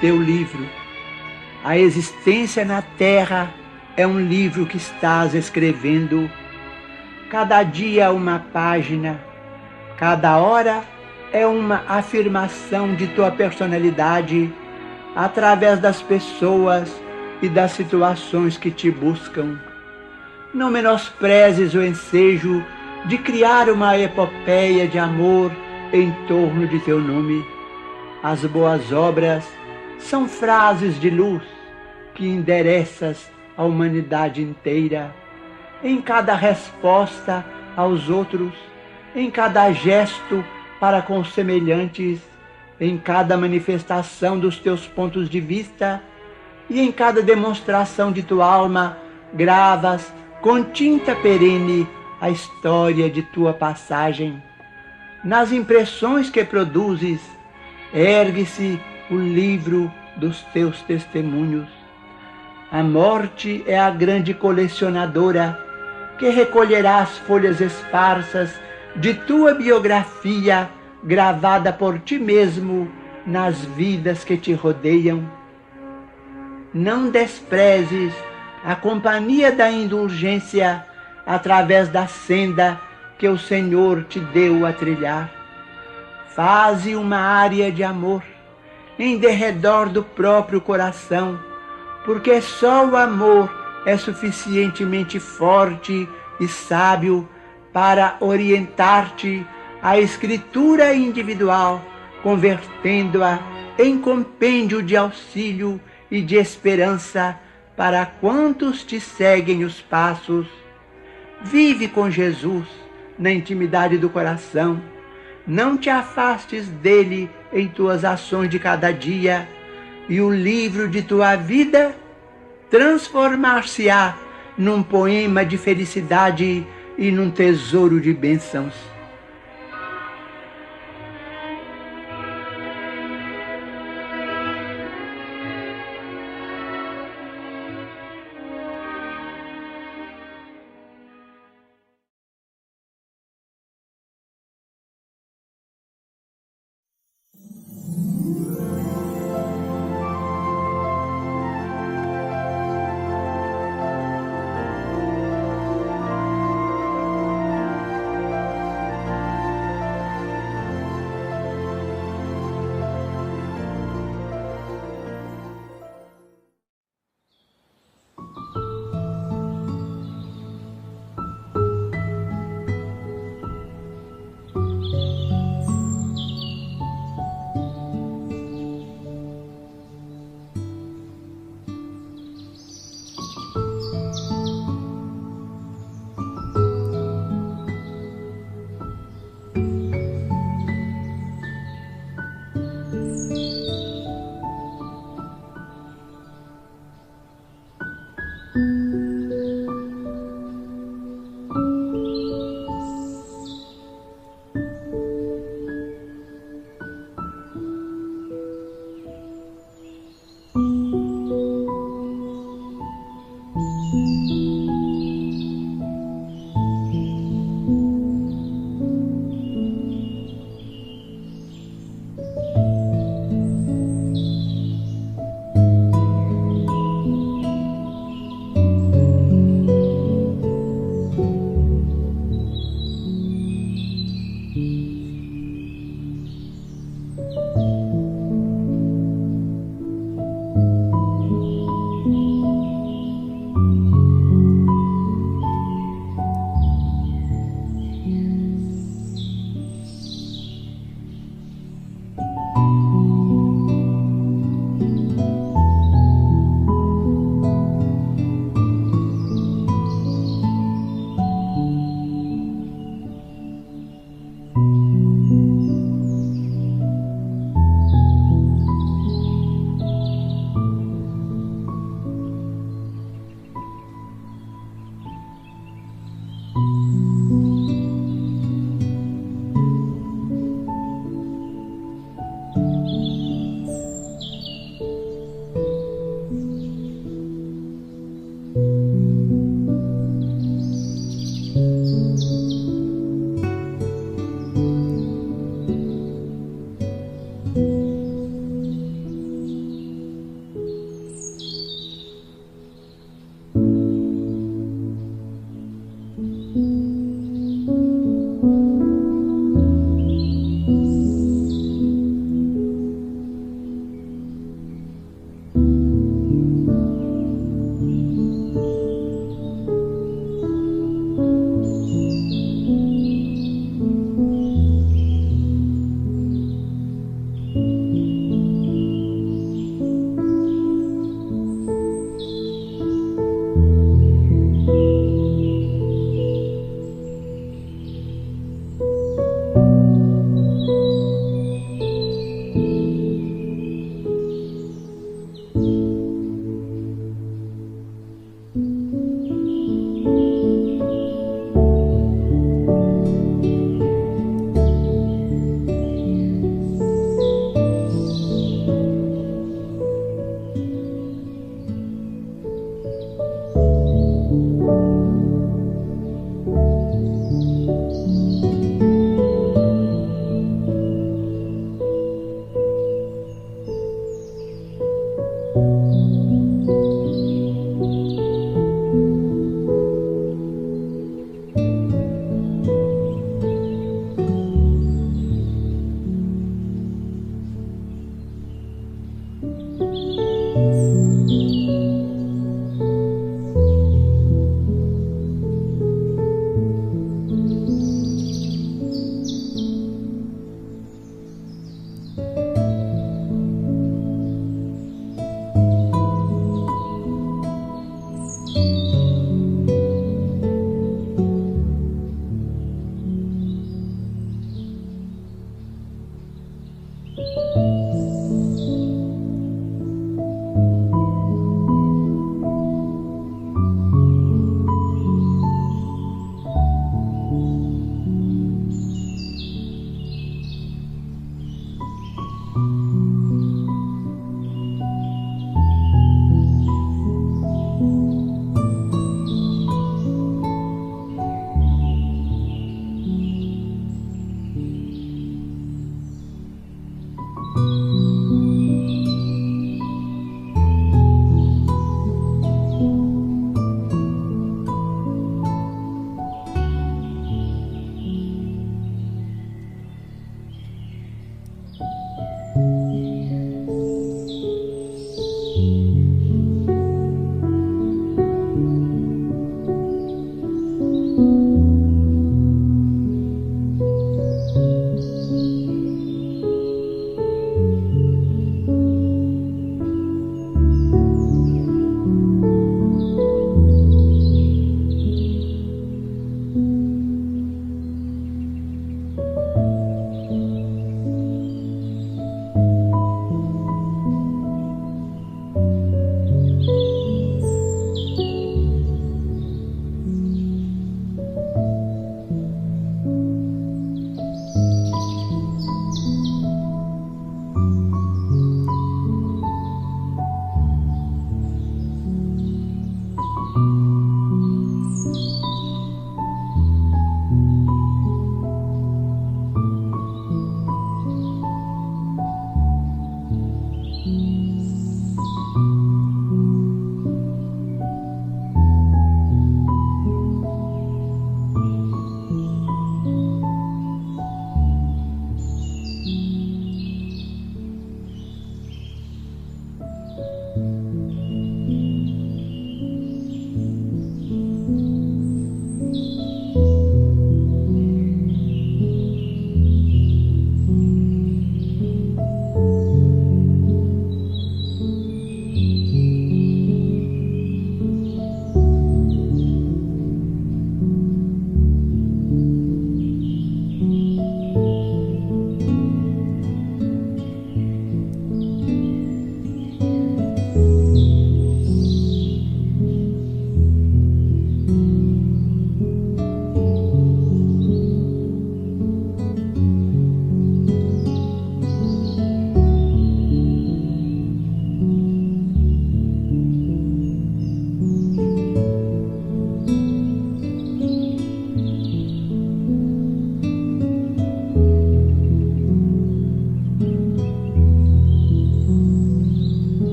teu livro. A existência na terra é um livro que estás escrevendo. Cada dia uma página, cada hora é uma afirmação de tua personalidade através das pessoas e das situações que te buscam. Não menosprezes o ensejo de criar uma epopeia de amor em torno de teu nome. As boas obras são frases de luz que endereças à humanidade inteira. Em cada resposta aos outros, em cada gesto para com os semelhantes, em cada manifestação dos teus pontos de vista e em cada demonstração de tua alma, gravas com tinta perene a história de tua passagem. Nas impressões que produzes, ergue-se o livro dos teus testemunhos. A morte é a grande colecionadora que recolherá as folhas esparsas de tua biografia gravada por ti mesmo nas vidas que te rodeiam. Não desprezes a companhia da indulgência através da senda que o Senhor te deu a trilhar. Faze uma área de amor em derredor do próprio coração, porque só o amor é suficientemente forte e sábio para orientar-te à escritura individual, convertendo-a em compêndio de auxílio e de esperança para quantos te seguem os passos. Vive com Jesus na intimidade do coração. Não te afastes dele em tuas ações de cada dia, e o livro de tua vida transformar-se-á num poema de felicidade e num tesouro de bênçãos.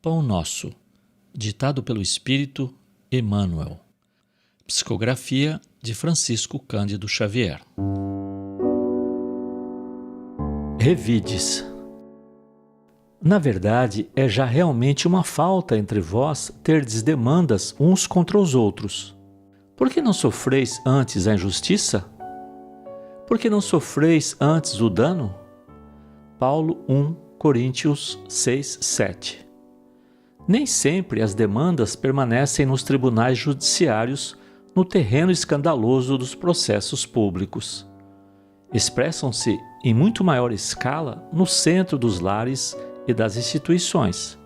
Pão Nosso, ditado pelo Espírito Emmanuel. Psicografia de Francisco Cândido Xavier. Revides. Na verdade, é já realmente uma falta entre vós terdes demandas uns contra os outros. Por que não sofreis antes a injustiça? Por que não sofreis antes o dano? Paulo 1 Coríntios 6, 7. Nem sempre as demandas permanecem nos tribunais judiciários no terreno escandaloso dos processos públicos. Expressam-se em muito maior escala no centro dos lares e das instituições.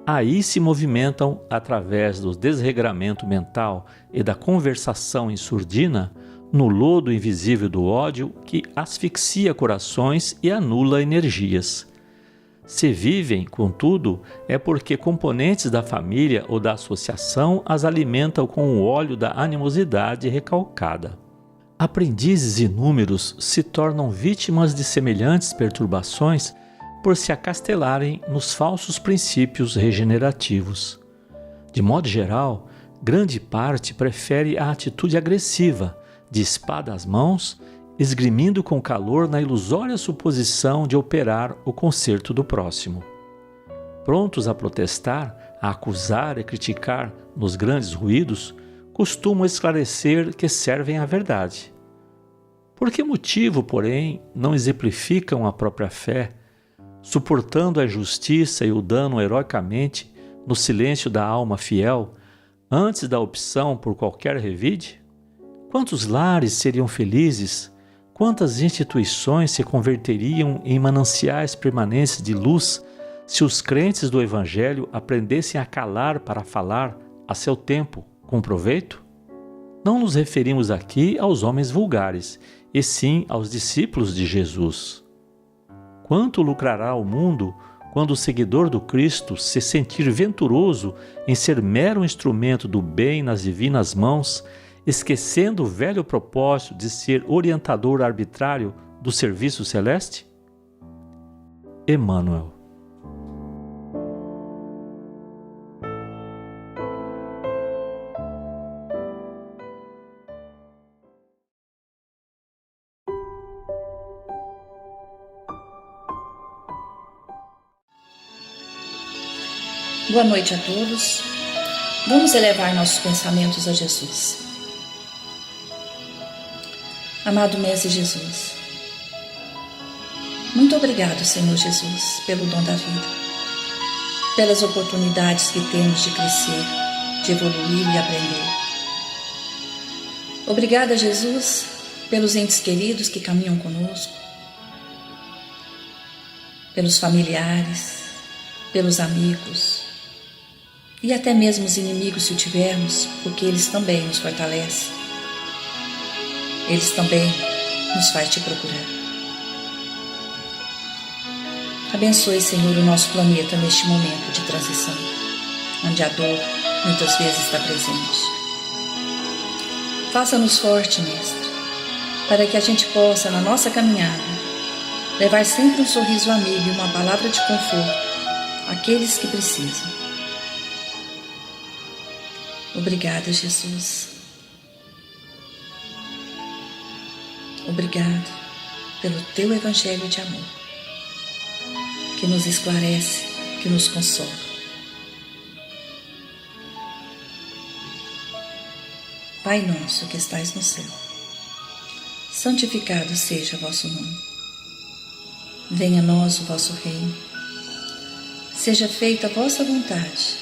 Aí se movimentam, através do desregramento mental e da conversação em surdina, no lodo invisível do ódio que asfixia corações e anula energias. Se vivem, contudo, é porque componentes da família ou da associação as alimentam com o óleo da animosidade recalcada. Aprendizes inúmeros se tornam vítimas de semelhantes perturbações por se acastelarem nos falsos princípios regenerativos. De modo geral, grande parte prefere a atitude agressiva, de espada às mãos, esgrimindo com calor na ilusória suposição de operar o conserto do próximo. Prontos a protestar, a acusar e criticar nos grandes ruídos, costumam esclarecer que servem à verdade. Por que motivo, porém, não exemplificam a própria fé, suportando a injustiça e o dano heroicamente no silêncio da alma fiel, antes da opção por qualquer revide? Quantos lares seriam felizes? Quantas instituições se converteriam em mananciais permanentes de luz se os crentes do Evangelho aprendessem a calar para falar a seu tempo, com proveito? Não nos referimos aqui aos homens vulgares, e sim aos discípulos de Jesus. Quanto lucrará o mundo quando o seguidor do Cristo se sentir venturoso em ser mero instrumento do bem nas divinas mãos, esquecendo o velho propósito de ser orientador arbitrário do serviço celeste? Emmanuel. Boa noite a todos. Vamos elevar nossos pensamentos a Jesus. Amado Mestre Jesus, muito obrigado, Senhor Jesus, pelo dom da vida, pelas oportunidades que temos de crescer, de evoluir e aprender. Obrigada, Jesus, pelos entes queridos que caminham conosco, pelos familiares, pelos amigos e até mesmo os inimigos, se o tivermos, porque eles também nos fortalecem. Eles também nos fazem te procurar. Abençoe, Senhor, o nosso planeta neste momento de transição, onde a dor muitas vezes está presente. Faça-nos forte, Mestre, para que a gente possa, na nossa caminhada, levar sempre um sorriso amigo e uma palavra de conforto àqueles que precisam. Obrigada, Jesus. Obrigado pelo teu evangelho de amor, que nos esclarece, que nos consola. Pai nosso que estais no céu, santificado seja o vosso nome. Venha a nós o vosso reino. Seja feita a vossa vontade,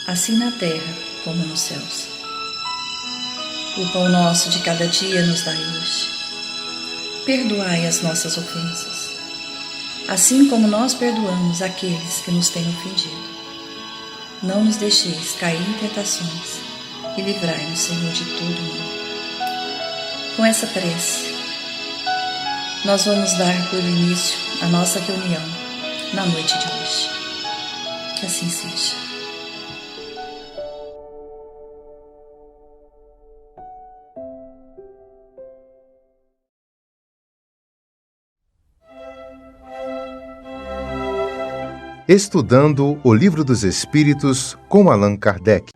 assim na terra como nos céus. O pão nosso de cada dia nos dai hoje. Perdoai as nossas ofensas, assim como nós perdoamos aqueles que nos têm ofendido. Não nos deixeis cair em tentações e livrai-nos, Senhor, de todo mal. Com essa prece, nós vamos dar por início a nossa reunião na noite de hoje. Que assim seja. Estudando o Livro dos Espíritos com Allan Kardec.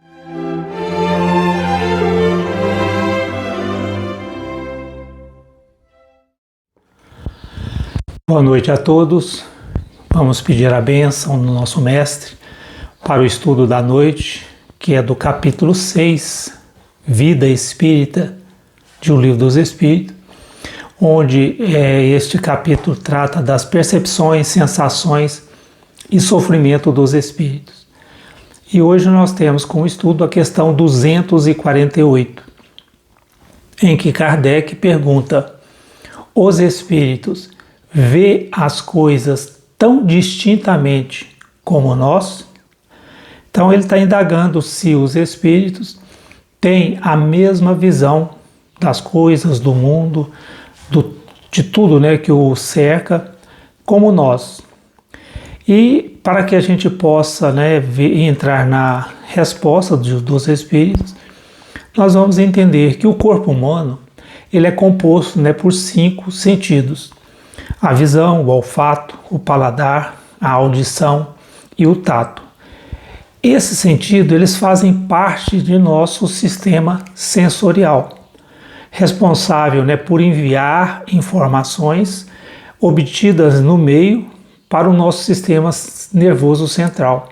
Boa noite a todos. Vamos pedir a bênção do nosso mestre para o estudo da noite, que é do capítulo 6, Vida Espírita, de O Livro dos Espíritos, onde este capítulo trata das percepções, sensações e sofrimento dos espíritos. E hoje nós temos como estudo a questão 248, em que Kardec pergunta: os espíritos vê as coisas tão distintamente como nós? Então ele está indagando se os espíritos têm a mesma visão das coisas, do mundo, de tudo, né, que o cerca, como nós. E para que a gente possa, né, entrar na resposta dos espíritos, nós vamos entender que o corpo humano ele é composto, né, por 5 sentidos: a visão, o olfato, o paladar, a audição e o tato. Esses sentidos eles fazem parte de nosso sistema sensorial, responsável, né, por enviar informações obtidas no meio para o nosso sistema nervoso central,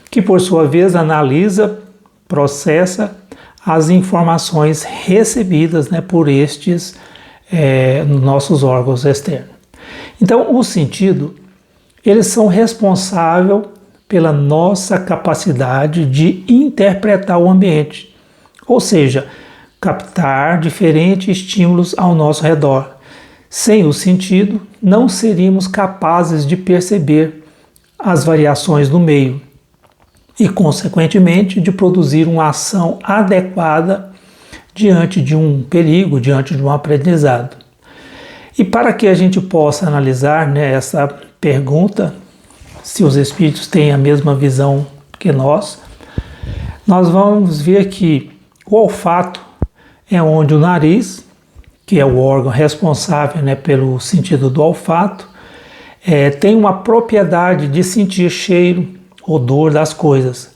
que por sua vez analisa, processa as informações recebidas, né, por estes nossos órgãos externos. Então, os sentidos, eles são responsáveis pela nossa capacidade de interpretar o ambiente, ou seja, captar diferentes estímulos ao nosso redor. Sem o sentido, não seríamos capazes de perceber as variações do meio e, consequentemente, de produzir uma ação adequada diante de um perigo, diante de um aprendizado. E para que a gente possa analisar, né, essa pergunta, se os espíritos têm a mesma visão que nós vamos ver que o olfato é onde o nariz, que é o órgão responsável, né, pelo sentido do olfato, tem uma propriedade de sentir cheiro, odor das coisas.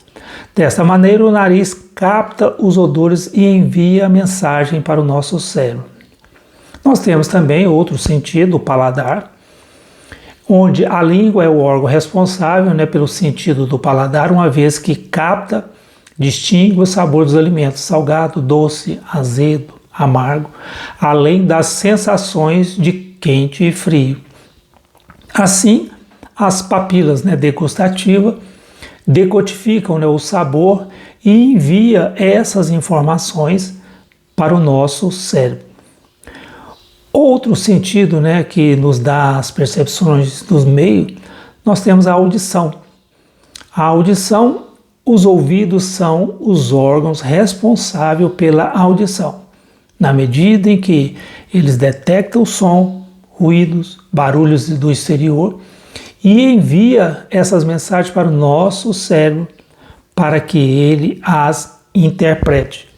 Dessa maneira, o nariz capta os odores e envia a mensagem para o nosso cérebro. Nós temos também outro sentido, o paladar, onde a língua é o órgão responsável, né, pelo sentido do paladar, uma vez que capta, distingue o sabor dos alimentos: salgado, doce, azedo, amargo, além das sensações de quente e frio. Assim, as papilas, né, degustativas decodificam, né, o sabor e envia essas informações para o nosso cérebro. Outro sentido, né, que nos dá as percepções dos meios, nós temos a audição. A audição, os ouvidos são os órgãos responsáveis pela audição, na medida em que eles detectam o som, ruídos, barulhos do exterior e envia essas mensagens para o nosso cérebro para que ele as interprete.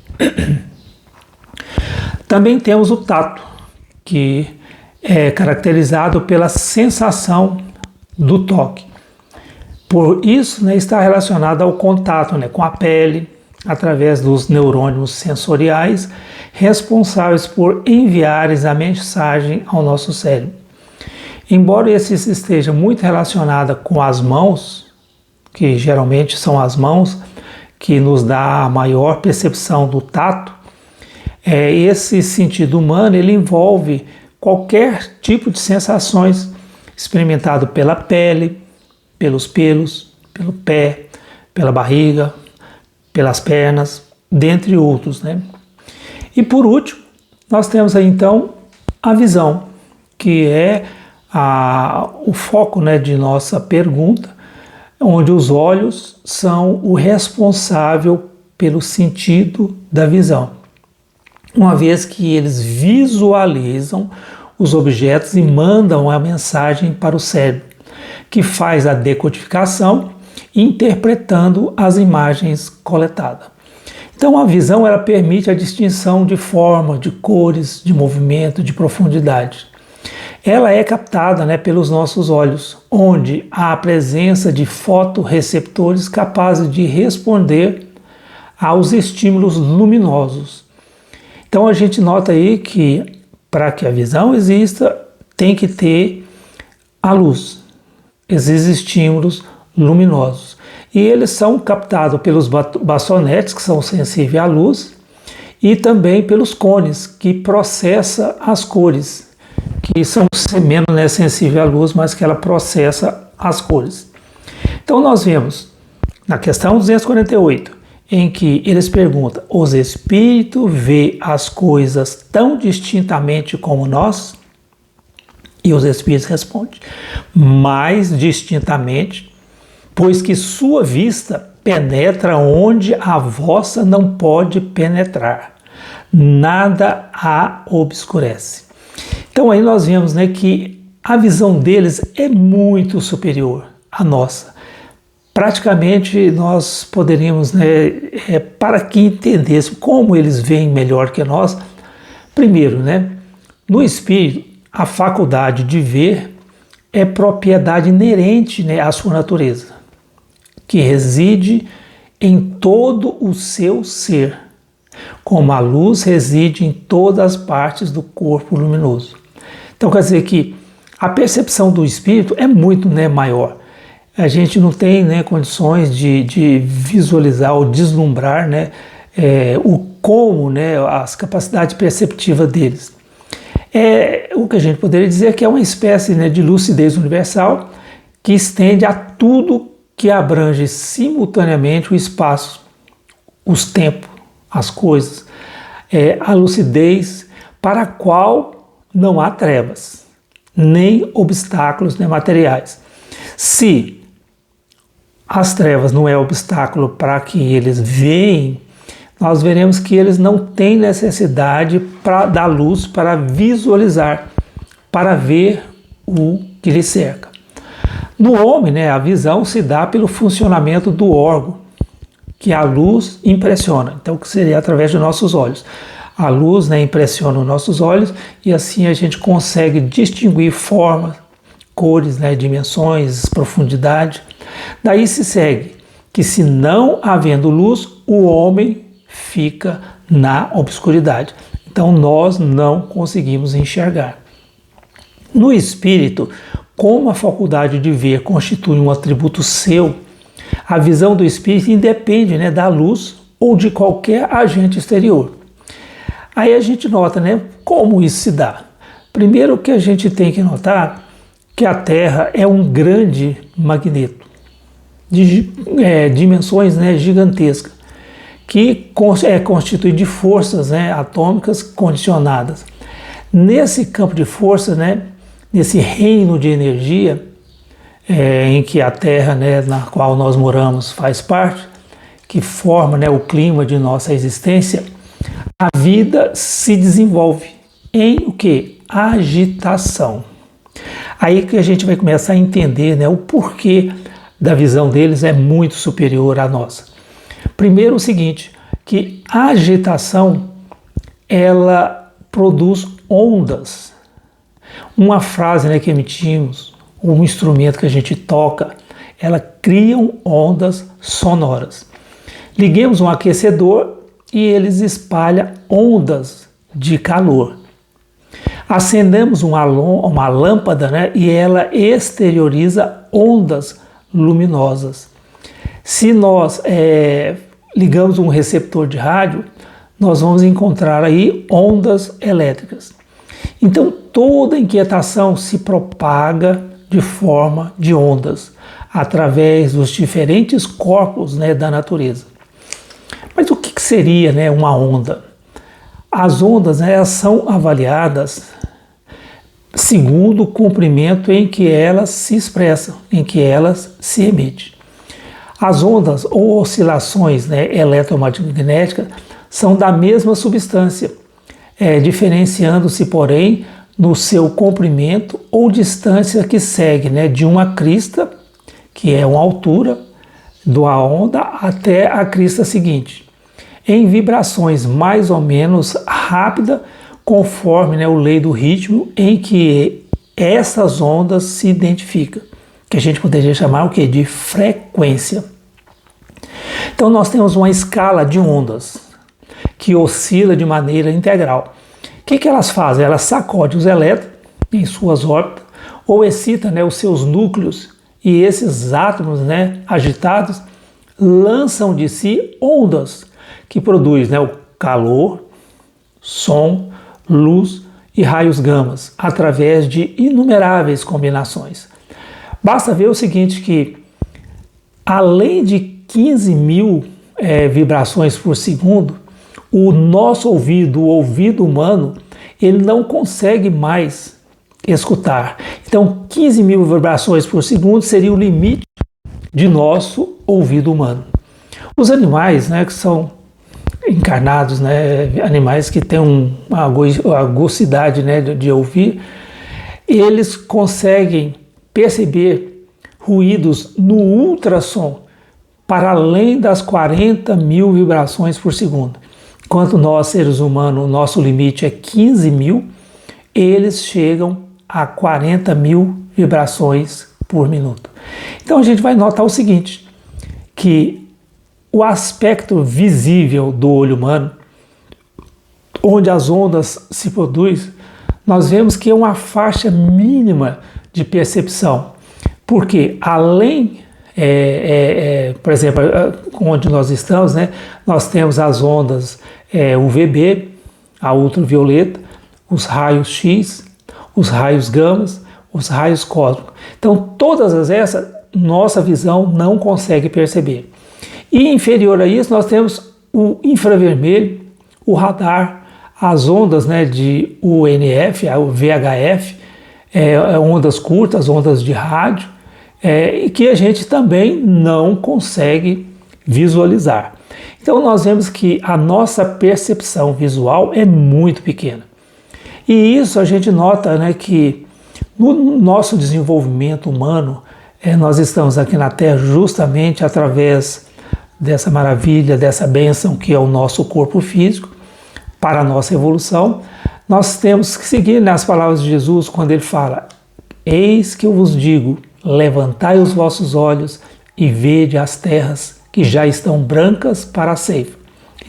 Também temos o tato, que é caracterizado pela sensação do toque. Por isso, né, está relacionado ao contato, né, com a pele, através dos neurônios sensoriais responsáveis por enviarem a mensagem ao nosso cérebro. Embora esse esteja muito relacionado com as mãos, que geralmente são as mãos que nos dá a maior percepção do tato, esse sentido humano ele envolve qualquer tipo de sensações experimentado pela pele, pelos pelos, pelo pé, pela barriga, pelas pernas, dentre outros, né? E por último, nós temos aí então a visão, que é o foco, né, de nossa pergunta, onde os olhos são o responsável pelo sentido da visão, uma vez que eles visualizam os objetos e mandam a mensagem para o cérebro, que faz a decodificação, interpretando as imagens coletadas. Então a visão ela permite a distinção de forma, de cores, de movimento, de profundidade. ela é captada, né, pelos nossos olhos, onde há a presença de fotorreceptores capazes de responder aos estímulos luminosos. Então a gente nota aí que para que a visão exista, tem que ter a luz, esses estímulos luminosos. E eles são captados pelos bastonetes, que são sensíveis à luz, e também pelos cones, que processa as cores, que são menos, né, sensíveis à luz, mas que ela processa as cores. Então nós vemos na questão 248, em que eles perguntam: os espíritos vê as coisas tão distintamente como nós? E os espíritos respondem: mais distintamente, pois que sua vista penetra onde a vossa não pode penetrar. Nada a obscurece. Então aí nós vemos, né, que a visão deles é muito superior à nossa. Praticamente nós poderíamos, né, para que entendêssemos como eles veem melhor que nós, primeiro, né, no espírito, a faculdade de ver é propriedade inerente, né, à sua natureza, que reside em todo o seu ser, como a luz reside em todas as partes do corpo luminoso. Então quer dizer que a percepção do espírito é muito, né, maior. A gente não tem, né, condições de visualizar ou deslumbrar, né, o como, né, as capacidades perceptivas deles. O que a gente poderia dizer que é uma espécie, né, de lucidez universal que estende a tudo que abrange simultaneamente o espaço, os tempos, as coisas. A lucidez para a qual não há trevas, nem obstáculos, nem materiais. Se as trevas não é obstáculo para que eles veem, nós veremos que eles não têm necessidade da luz para visualizar, para ver o que lhe cerca. No homem, né, a visão se dá pelo funcionamento do órgão, que a luz impressiona, então que seria através de nossos olhos. A luz, né, impressiona os nossos olhos e assim a gente consegue distinguir formas, cores, né, dimensões, profundidade. Daí se segue que, se não havendo luz, o homem fica na obscuridade. Então nós não conseguimos enxergar. No espírito, como a faculdade de ver constitui um atributo seu, a visão do espírito independe, né, da luz ou de qualquer agente exterior. Aí a gente nota, né, como isso se dá. Primeiro que a gente tem que notar que a Terra é um grande magneto, de dimensões, né, gigantescas, que é constituído de forças, né, atômicas condicionadas. Nesse campo de força, né, nesse reino de energia, em que a Terra, né, na qual nós moramos, faz parte, que forma, né, o clima de nossa existência, a vida se desenvolve em o quê? Agitação. Aí que a gente vai começar a entender, né, o porquê da visão deles é muito superior à nossa. Primeiro o seguinte, que a agitação, ela produz ondas. Uma frase, né, que emitimos, um instrumento que a gente toca, ela cria ondas sonoras. Liguemos um aquecedor e eles espalham ondas de calor. Acendemos uma lâmpada, né, e ela exterioriza ondas luminosas. Se nós ligamos um receptor de rádio, nós vamos encontrar aí ondas elétricas. Então toda inquietação se propaga de forma de ondas, através dos diferentes corpos, né, da natureza. Mas o que seria, né, uma onda? As ondas, né, elas são avaliadas segundo o comprimento em que elas se expressam, em que elas se emitem. As ondas ou oscilações, né, eletromagnéticas são da mesma substância, diferenciando-se, porém, no seu comprimento ou distância que segue, né, de uma crista, que é uma altura da onda, até a crista seguinte, em vibrações mais ou menos rápidas, conforme, né, o lei do ritmo em que essas ondas se identificam, que a gente poderia chamar o quê? De frequência. Então nós temos uma escala de ondas que oscila de maneira integral. O que elas fazem? Elas sacodem os elétrons em suas órbitas ou excitam, né, os seus núcleos, e esses átomos, né, agitados lançam de si ondas que produzem, né, o calor, som, luz e raios gamas através de inumeráveis combinações. Basta ver o seguinte, que além de 15.000 vibrações por segundo, o nosso ouvido, o ouvido humano, ele não consegue mais escutar. Então 15.000 vibrações por segundo seria o limite de nosso ouvido humano. Os animais, né, que são encarnados, né, animais que têm uma aguçidade, né, de ouvir, eles conseguem perceber ruídos no ultrassom para além das 40.000 vibrações por segundo. Enquanto nós, seres humanos, o nosso limite é 15.000, eles chegam a 40.000 vibrações por minuto. Então a gente vai notar o seguinte, que o aspecto visível do olho humano, onde as ondas se produzem, nós vemos que é uma faixa mínima de percepção, porque além, por exemplo, onde nós estamos, né, nós temos as ondas UVB, a ultravioleta, os raios X, os raios gamas, os raios cósmicos. Então todas essas, nossa visão não consegue perceber. E inferior a isso nós temos o infravermelho, o radar, as ondas, né, de UNF, o VHF, ondas curtas, ondas de rádio, e que a gente também não consegue visualizar. Então nós vemos que a nossa percepção visual é muito pequena. E isso a gente nota, né, que no nosso desenvolvimento humano, nós estamos aqui na Terra justamente através dessa maravilha, dessa bênção que é o nosso corpo físico, para a nossa evolução. Nós temos que seguir nas palavras de Jesus quando ele fala: eis que eu vos digo, levantai os vossos olhos e vede as terras que já estão brancas para a ceifa.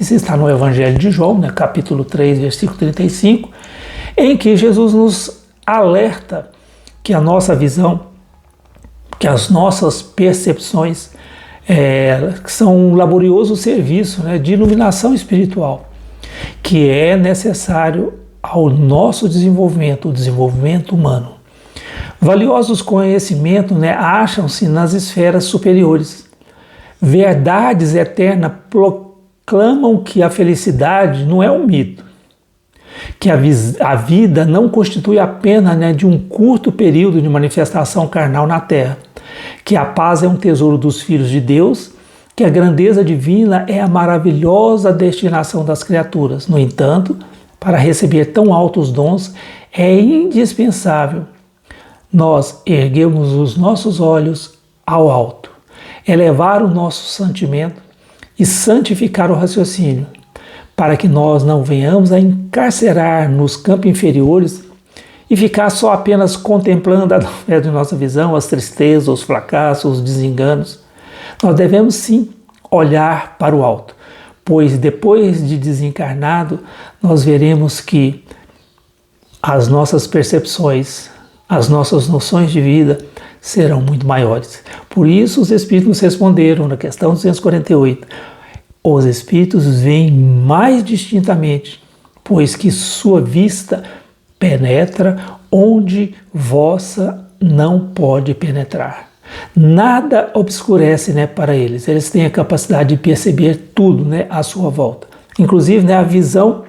Isso está no Evangelho de João, né, capítulo 3, versículo 35, em que Jesus nos alerta que a nossa visão, que as nossas percepções são um laborioso serviço, né, de iluminação espiritual, que é necessário ao nosso desenvolvimento, o desenvolvimento humano. Valiosos conhecimentos, né, acham-se nas esferas superiores. Verdades eternas proclamam que a felicidade não é um mito, que a vida não constitui apenas, né, de um curto período de manifestação carnal na Terra, que a paz é um tesouro dos filhos de Deus, que a grandeza divina é a maravilhosa destinação das criaturas. No entanto, para receber tão altos dons, é indispensável nós erguermos os nossos olhos ao alto, elevar o nosso sentimento e santificar o raciocínio, para que nós não venhamos a encarcerar nos campos inferiores e ficar só apenas contemplando através de nossa visão as tristezas, os fracassos, os desenganos. Nós devemos sim olhar para o alto, pois depois de desencarnado nós veremos que as nossas percepções, as nossas noções de vida serão muito maiores. Por isso os Espíritos nos responderam na questão 248. Os Espíritos veem mais distintamente, pois que sua vista penetra onde vossa não pode penetrar. Nada obscurece, né, para eles. Eles têm a capacidade de perceber tudo, né, à sua volta. Inclusive, né, a visão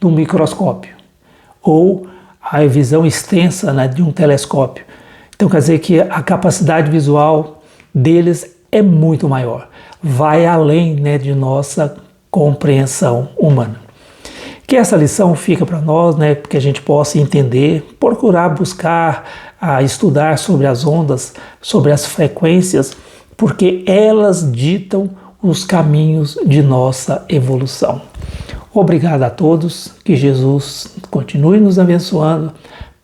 do microscópio ou a visão extensa, né, de um telescópio. Então quer dizer que a capacidade visual deles é muito maior. Vai além, né, de nossa compreensão humana. Que essa lição fica para nós, né, que a gente possa entender, procurar buscar, estudar sobre as ondas, sobre as frequências, porque elas ditam os caminhos de nossa evolução. Obrigado a todos, que Jesus continue nos abençoando,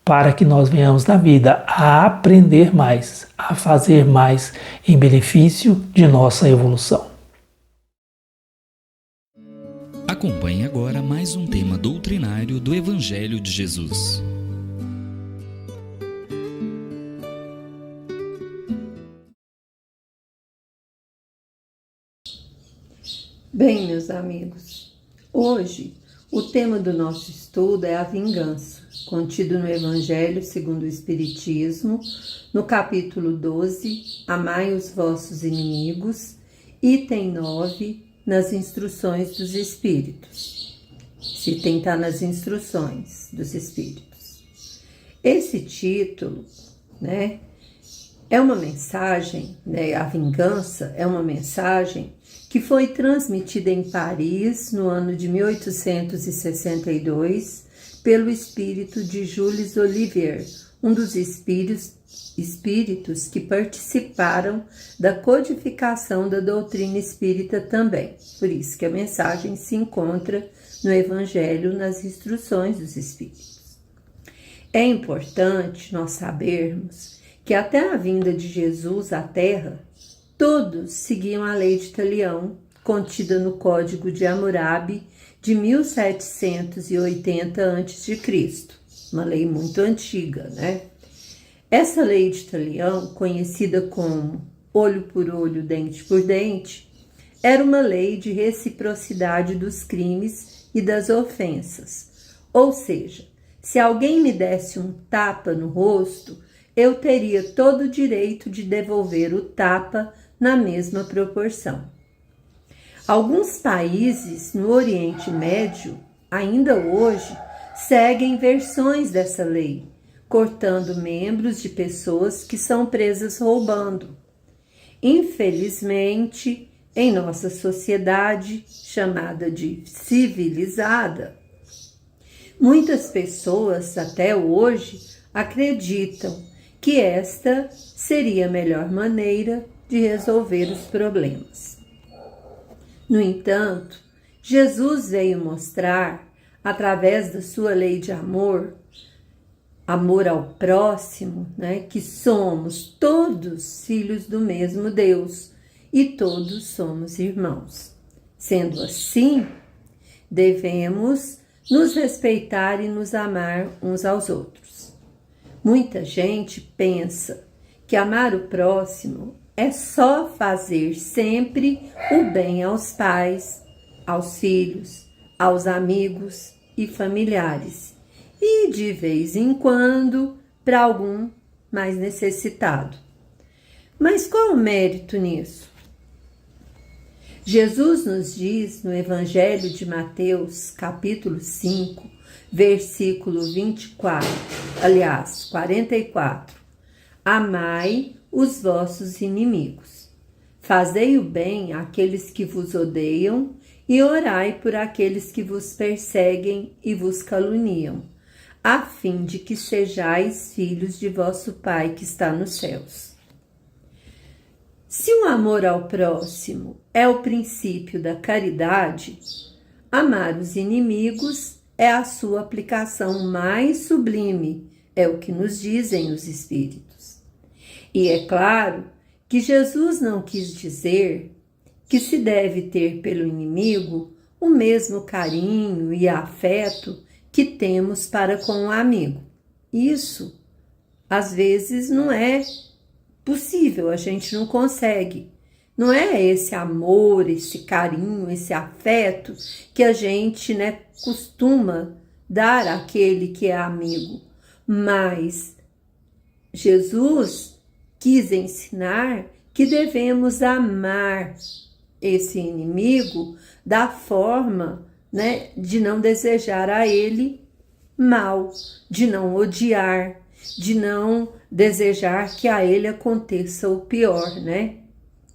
para que nós venhamos na vida a aprender mais, a fazer mais em benefício de nossa evolução. Acompanhe agora mais um tema doutrinário do Evangelho de Jesus. Bem, meus amigos, hoje o tema do nosso estudo é a vingança, contido no Evangelho segundo o Espiritismo, no capítulo 12, Amai os vossos inimigos, item 9, nas instruções dos Espíritos. Se tentar nas instruções dos Espíritos. Esse título, é uma mensagem, a vingança é uma mensagem que foi transmitida em Paris no ano de 1862 pelo espírito de Jules Olivier, um dos espíritos que participaram da codificação da doutrina espírita também. Por isso que a mensagem se encontra no Evangelho, nas instruções dos Espíritos. É importante nós sabermos que até a vinda de Jesus à Terra, todos seguiam a lei de Talião, contida no Código de Hammurabi de 1780 a.C., uma lei muito antiga, Essa lei de Talião, conhecida como olho por olho, dente por dente, era uma lei de reciprocidade dos crimes e das ofensas. Ou seja, se alguém me desse um tapa no rosto, eu teria todo o direito de devolver o tapa na mesma proporção. Alguns países no Oriente Médio, ainda hoje, seguem versões dessa lei, cortando membros de pessoas que são presas roubando. Infelizmente, em nossa sociedade, chamada de civilizada, muitas pessoas até hoje acreditam que esta seria a melhor maneira de resolver os problemas. No entanto, Jesus veio mostrar, através da sua lei de amor ao próximo, que somos todos filhos do mesmo Deus e todos somos irmãos. Sendo assim, devemos nos respeitar e nos amar uns aos outros. Muita gente pensa que amar o próximo é só fazer sempre o bem aos pais, aos filhos, aos amigos e familiares, e de vez em quando para algum mais necessitado. Mas qual o mérito nisso? Jesus nos diz no Evangelho de Mateus, capítulo 5, versículo 44, amai os vossos inimigos, fazei o bem àqueles que vos odeiam e orai por aqueles que vos perseguem e vos caluniam, a fim de que sejais filhos de vosso Pai que está nos céus. Se o amor ao próximo é o princípio da caridade, amar os inimigos é a sua aplicação mais sublime, é o que nos dizem os Espíritos. E é claro que Jesus não quis dizer que se deve ter pelo inimigo o mesmo carinho e afeto que temos para com o amigo. Isso, às vezes, não é possível, a gente não consegue. Não é esse amor, esse carinho, esse afeto que a gente, costuma dar àquele que é amigo. Mas Jesus quis ensinar que devemos amar esse inimigo da forma, de não desejar a ele mal, de não odiar, de não desejar que a ele aconteça o pior,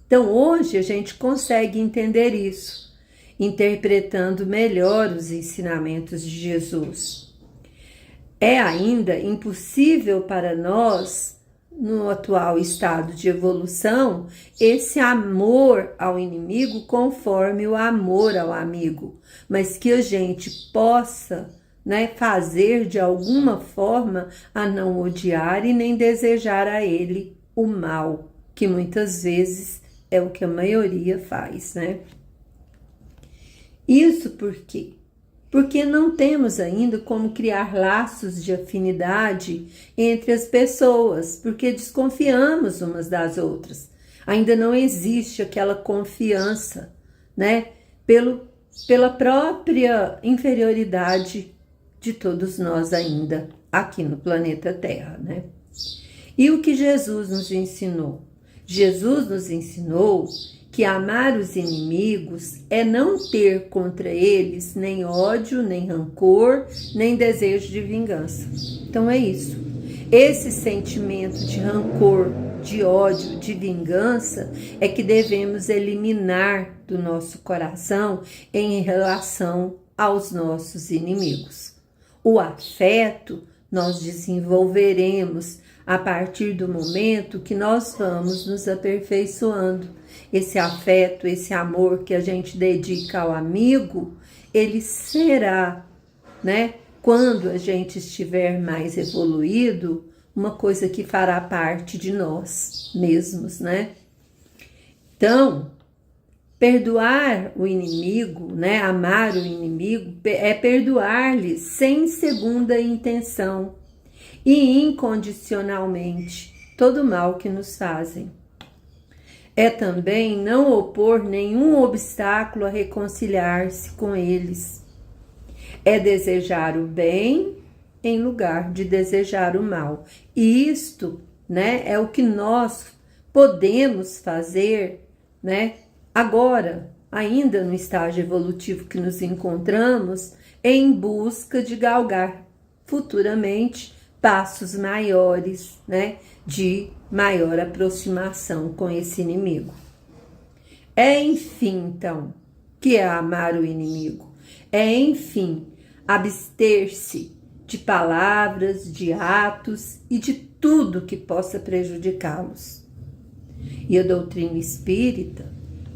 Então, hoje a gente consegue entender isso, interpretando melhor os ensinamentos de Jesus. É ainda impossível para nós, no atual estado de evolução, esse amor ao inimigo conforme o amor ao amigo, mas que a gente possa, né, fazer de alguma forma a não odiar e nem desejar a ele o mal, que muitas vezes é o que a maioria faz, né? Isso por quê? Porque não temos ainda como criar laços de afinidade entre as pessoas, porque desconfiamos umas das outras. Ainda não existe aquela confiança, né? Pela própria inferioridade de todos nós ainda aqui no planeta Terra, né? E o que Jesus nos ensinou? Jesus nos ensinou que amar os inimigos é não ter contra eles nem ódio, nem rancor, nem desejo de vingança. Então é isso. Esse sentimento de rancor, de ódio, de vingança é que devemos eliminar do nosso coração em relação aos nossos inimigos. O afeto nós desenvolveremos a partir do momento que nós vamos nos aperfeiçoando. Esse afeto, esse amor que a gente dedica ao amigo, ele será, né, quando a gente estiver mais evoluído, uma coisa que fará parte de nós mesmos, né? Então, perdoar o inimigo, né, amar o inimigo, é perdoar-lhe sem segunda intenção e incondicionalmente todo o mal que nos fazem. É também não opor nenhum obstáculo a reconciliar-se com eles. É desejar o bem em lugar de desejar o mal. E isto, né, é o que nós podemos fazer, né, agora, ainda no estágio evolutivo que nos encontramos, em busca de galgar futuramente passos maiores, né, de maior aproximação com esse inimigo. É, enfim, então, que é amar o inimigo. É, enfim, abster-se de palavras, de atos e de tudo que possa prejudicá-los. E a doutrina espírita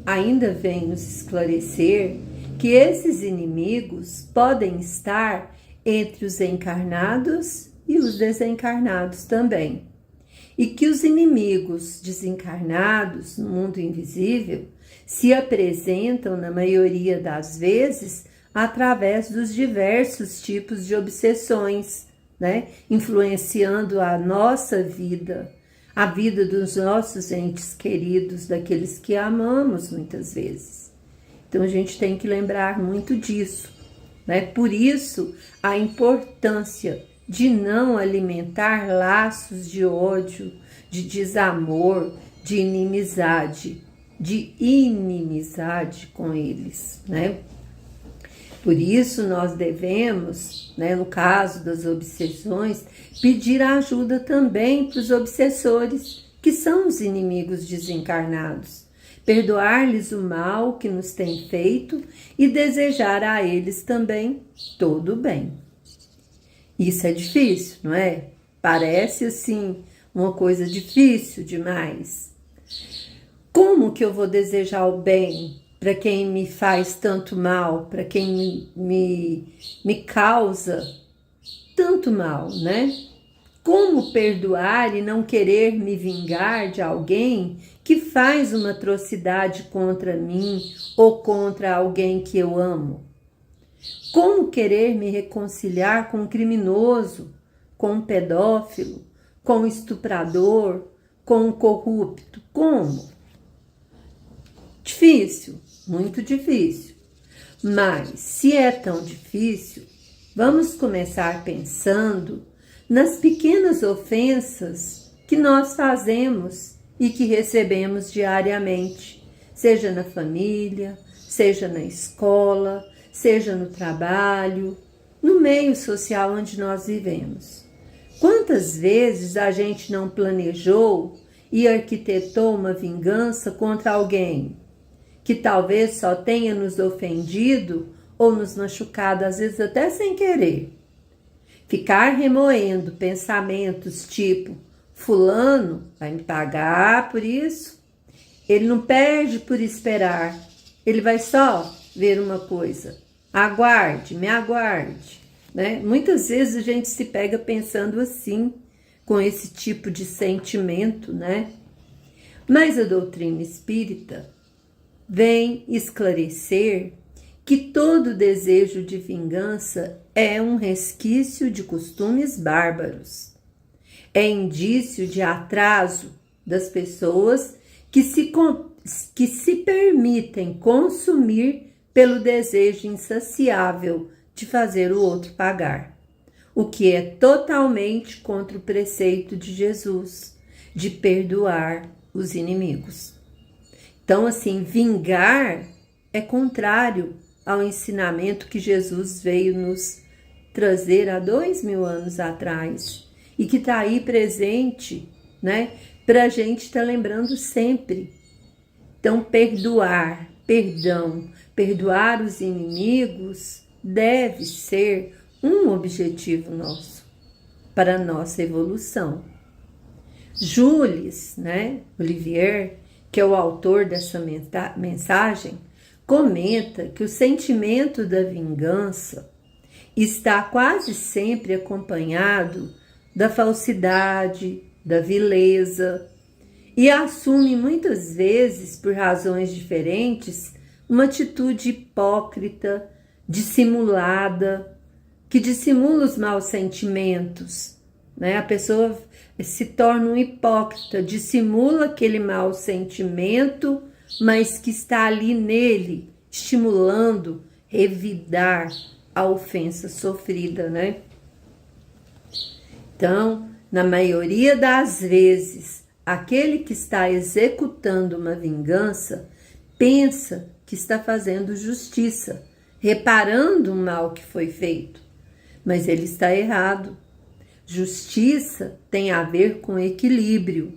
ainda vem nos esclarecer que esses inimigos podem estar entre os encarnados e os desencarnados também. E que os inimigos desencarnados no mundo invisível se apresentam, na maioria das vezes, através dos diversos tipos de obsessões, né? Influenciando a nossa vida, a vida dos nossos entes queridos, daqueles que amamos muitas vezes. Então a gente tem que lembrar muito disso, né? Por isso, a importância de não alimentar laços de ódio, de desamor, de inimizade com eles, né? Por isso nós devemos, né, no caso das obsessões, pedir ajuda também para os obsessores, que são os inimigos desencarnados, perdoar-lhes o mal que nos tem feito e desejar a eles também todo o bem. Isso é difícil, não é? Parece assim uma coisa difícil demais. Como que eu vou desejar o bem para quem me faz tanto mal, para quem me causa tanto mal, né? Como perdoar e não querer me vingar de alguém que faz uma atrocidade contra mim ou contra alguém que eu amo? Como querer me reconciliar com um criminoso, com um pedófilo, com um estuprador, com um corrupto? Como? Difícil, muito difícil. Mas, se é tão difícil, vamos começar pensando nas pequenas ofensas que nós fazemos e que recebemos diariamente, seja na família, seja na escola, seja no trabalho, no meio social onde nós vivemos. Quantas vezes a gente não planejou e arquitetou uma vingança contra alguém que talvez só tenha nos ofendido ou nos machucado, às vezes até sem querer. Ficar remoendo pensamentos tipo, fulano vai me pagar por isso, ele não perde por esperar, ele vai só ver uma coisa, aguarde, me aguarde. né? Muitas vezes a gente se pega pensando assim, com esse tipo de sentimento, né? Mas a doutrina espírita vem esclarecer que todo desejo de vingança é um resquício de costumes bárbaros. É indício de atraso das pessoas que se permitem consumir pelo desejo insaciável de fazer o outro pagar, o que é totalmente contra o preceito de Jesus, de perdoar os inimigos. Então, assim, vingar é contrário ao ensinamento que Jesus veio nos trazer há 2000 anos atrás e que está aí presente, né, para a gente estar lembrando sempre. Então, perdoar os inimigos deve ser um objetivo nosso para a nossa evolução. Jules, né, Olivier, que é o autor dessa mensagem, comenta que o sentimento da vingança está quase sempre acompanhado da falsidade, da vileza, e assume muitas vezes, por razões diferentes, uma atitude hipócrita, dissimulada, que dissimula os maus sentimentos, né? A pessoa se torna um hipócrita, dissimula aquele mau sentimento, mas que está ali nele, estimulando, revidar a ofensa sofrida, né? Então, na maioria das vezes, aquele que está executando uma vingança pensa que está fazendo justiça, reparando o mal que foi feito, mas ele está errado. Justiça tem a ver com equilíbrio,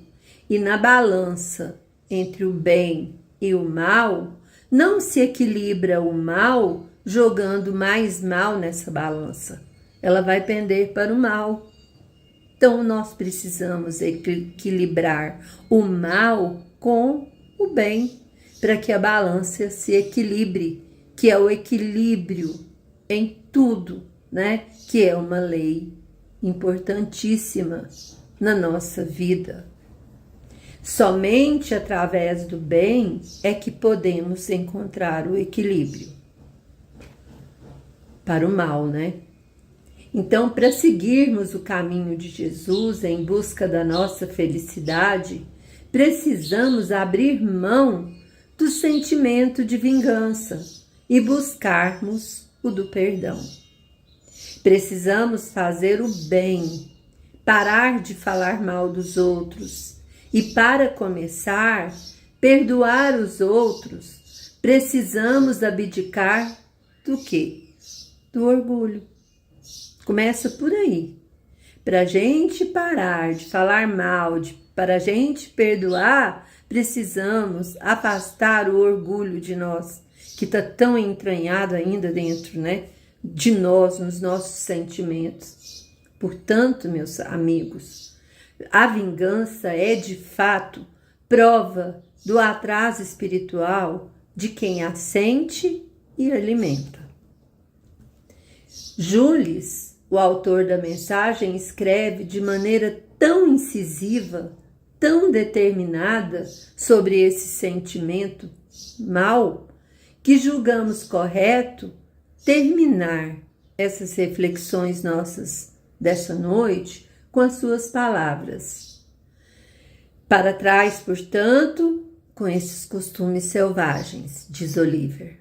e na balança entre o bem e o mal, não se equilibra o mal jogando mais mal nessa balança. Ela vai pender para o mal. Então, nós precisamos equilibrar o mal com o bem, para que a balança se equilibre, que é o equilíbrio em tudo, né? Que é uma lei importantíssima na nossa vida. Somente através do bem é que podemos encontrar o equilíbrio para o mal, né? Então, para seguirmos o caminho de Jesus em busca da nossa felicidade, precisamos abrir mão do sentimento de vingança e buscarmos o do perdão. Precisamos fazer o bem, parar de falar mal dos outros e, para começar, perdoar os outros. Precisamos abdicar do quê? Do orgulho. Começa por aí. Para a gente parar de falar mal, para a gente perdoar, precisamos afastar o orgulho de nós, que está tão entranhado ainda dentro, né, de nós, nos nossos sentimentos. Portanto, meus amigos, a vingança é, de fato, prova do atraso espiritual de quem a sente e alimenta. Jules, o autor da mensagem, escreve de maneira tão incisiva, tão determinada sobre esse sentimento mal, que julgamos correto terminar essas reflexões nossas dessa noite com as suas palavras. Para trás, portanto, com esses costumes selvagens, diz Olivier.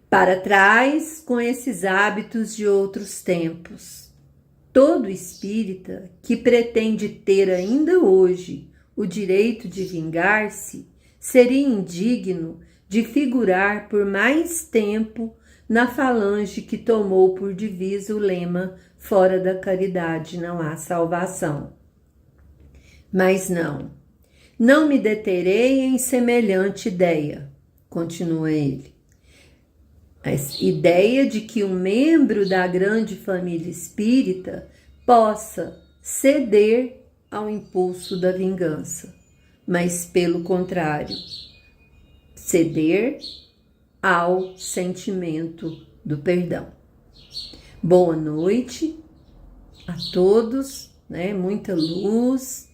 Para trás, com esses hábitos de outros tempos. Todo espírita que pretende ter ainda hoje o direito de vingar-se seria indigno de figurar por mais tempo na falange que tomou por divisa o lema fora da caridade não há salvação. Mas não me deterei em semelhante ideia, continua ele. A ideia de que um membro da grande família espírita possa ceder ao impulso da vingança, mas pelo contrário, ceder ao sentimento do perdão. Boa noite a todos, muita luz,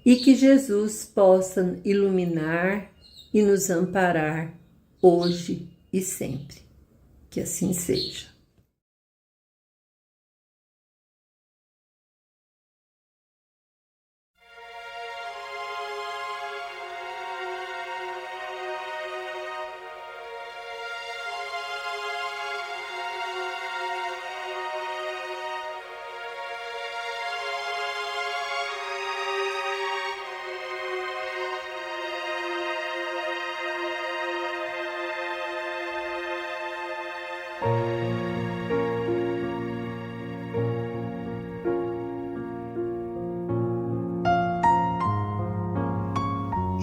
e que Jesus possa iluminar e nos amparar hoje e sempre. Que assim seja.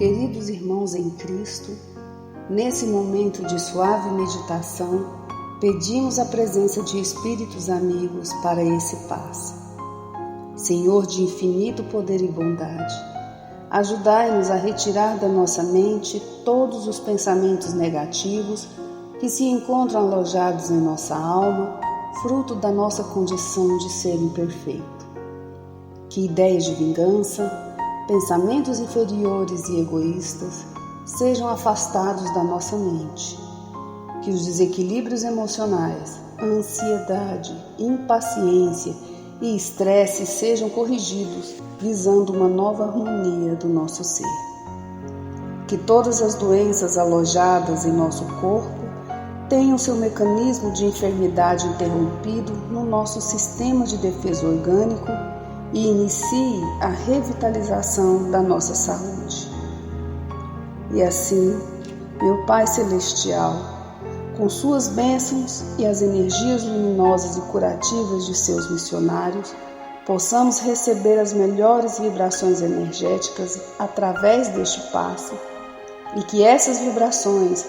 Queridos irmãos em Cristo, nesse momento de suave meditação, pedimos a presença de espíritos amigos para esse passe. Senhor de infinito poder e bondade, ajudai-nos a retirar da nossa mente todos os pensamentos negativos que se encontram alojados em nossa alma, fruto da nossa condição de ser imperfeito. Que ideias de vingança, pensamentos inferiores e egoístas sejam afastados da nossa mente. Que os desequilíbrios emocionais, a ansiedade, impaciência e estresse sejam corrigidos, visando uma nova harmonia do nosso ser. Que todas as doenças alojadas em nosso corpo tenham seu mecanismo de enfermidade interrompido no nosso sistema de defesa orgânico e inicie a revitalização da nossa saúde. E assim, meu Pai Celestial, com suas bênçãos e as energias luminosas e curativas de seus missionários, possamos receber as melhores vibrações energéticas através deste passe e que essas vibrações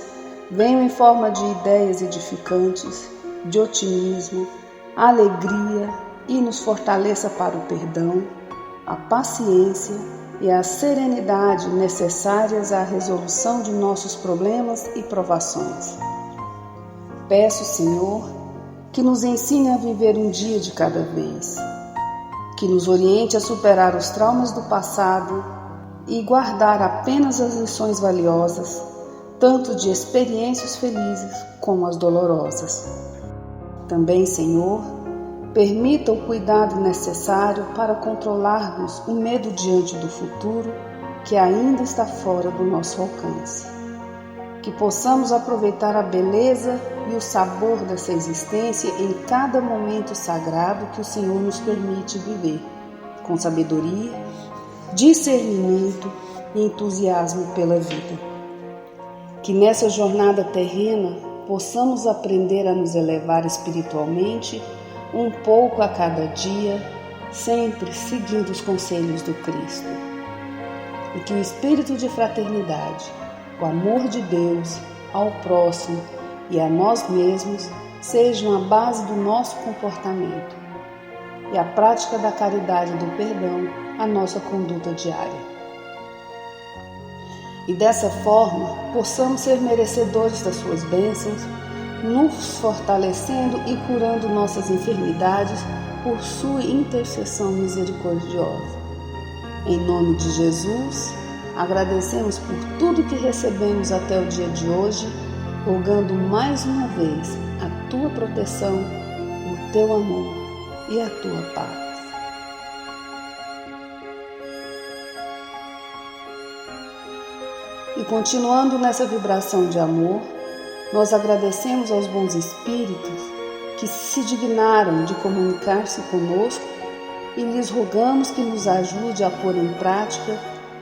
venham em forma de ideias edificantes, de otimismo, alegria, e nos fortaleça para o perdão, a paciência e a serenidade necessárias à resolução de nossos problemas e provações. Peço, Senhor, que nos ensine a viver um dia de cada vez, que nos oriente a superar os traumas do passado e guardar apenas as lições valiosas, tanto de experiências felizes como as dolorosas. Também, Senhor, permita o cuidado necessário para controlarmos o medo diante do futuro que ainda está fora do nosso alcance. Que possamos aproveitar a beleza e o sabor dessa existência em cada momento sagrado que o Senhor nos permite viver, com sabedoria, discernimento e entusiasmo pela vida. Que nessa jornada terrena possamos aprender a nos elevar espiritualmente um pouco a cada dia, sempre seguindo os conselhos do Cristo. E que o espírito de fraternidade, o amor de Deus ao próximo e a nós mesmos sejam a base do nosso comportamento e a prática da caridade e do perdão a nossa conduta diária. E dessa forma possamos ser merecedores das suas bênçãos, nos fortalecendo e curando nossas enfermidades por sua intercessão misericordiosa. Em nome de Jesus, agradecemos por tudo que recebemos até o dia de hoje, rogando mais uma vez a tua proteção, o teu amor e a tua paz. E continuando nessa vibração de amor, nós agradecemos aos bons espíritos que se dignaram de comunicar-se conosco e lhes rogamos que nos ajude a pôr em prática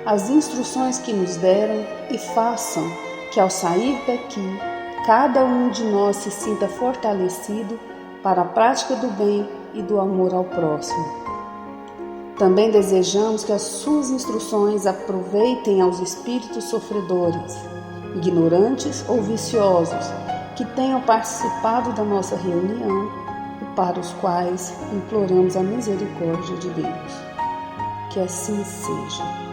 as instruções que nos deram e façam que ao sair daqui, cada um de nós se sinta fortalecido para a prática do bem e do amor ao próximo. Também desejamos que as suas instruções aproveitem aos espíritos sofredores, ignorantes ou viciosos, que tenham participado da nossa reunião e para os quais imploramos a misericórdia de Deus. Que assim seja.